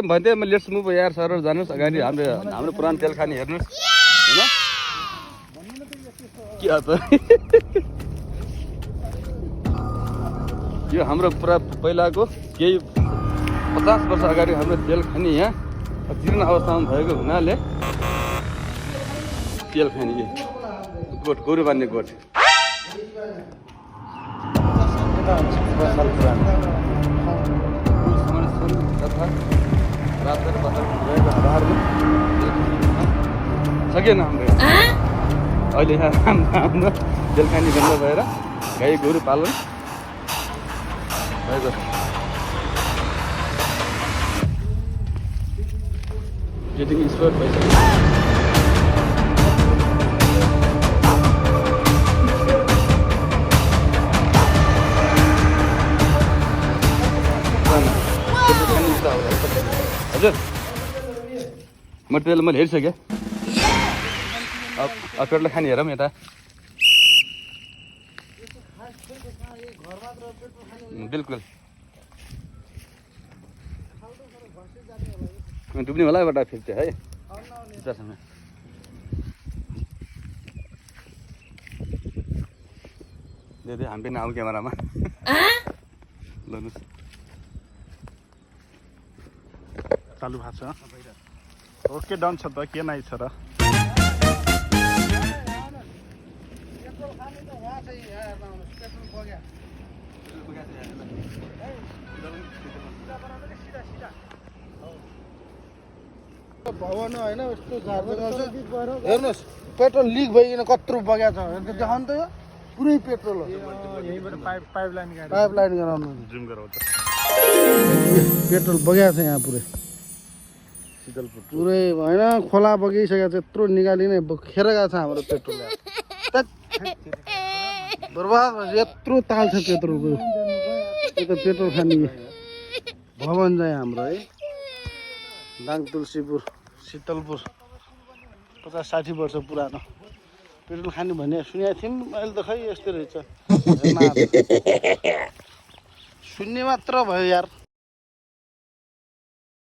भन्थे म let's move यार सरर जानुस् अगाडि हाम्रो पुरानो तेल खानी हेर्नुस् हैन के हो त यो हाम्रो पुरा पहिलाको केही 50 वर्ष अगाडि हाम्रो तेल खानी यहाँ जीर्ण अवस्थामा भएको हुनाले तेल खानी गोठ गोरु बान्ने गोठ सकेन हाम्रो अहिले हाम्रो तेलखानी बन्द भएर गाई गोरु पालन भएको गेटिङ एक्सपर्ट भइसक्यो हजुर मटेरियल मैले हेरिसकेँ अब पेट्रोल खानी हेरौँ यता बिल्कुल डुब्ने होला एउटा फेरि है दे हामी पनि आऊ क्यामेरामा लग्नुहोस् चालू भएको छ ओके डन छ त के नै छ र भवन होइन यस्तो हेर्नुहोस् पेट्रोल लिक भइकन कत्रो बगेको छ देखाउनु त यो पुरै पेट्रोल हो पाइप लाइन गराउनु जुम गराउँछ पेट्रोल बगेको छ यहाँ पुरै पुरै होइन खोला बगिसकेको छ यत्रो निकालिने खेर गएको छ हाम्रो पेट्रोल बर्बाद यत्रो ताल छ पेट्रोलको यो त पेट्रोल खाने भवन चाहिँ हाम्रो है दाङ तुलसीपुर शीतलपुर 50-60 वर्ष पुरानो पेट्रोल खाने भन्ने सुनेको थियौँ अहिले त खै यस्तो रहेछ सुन्ने मात्र भयो यार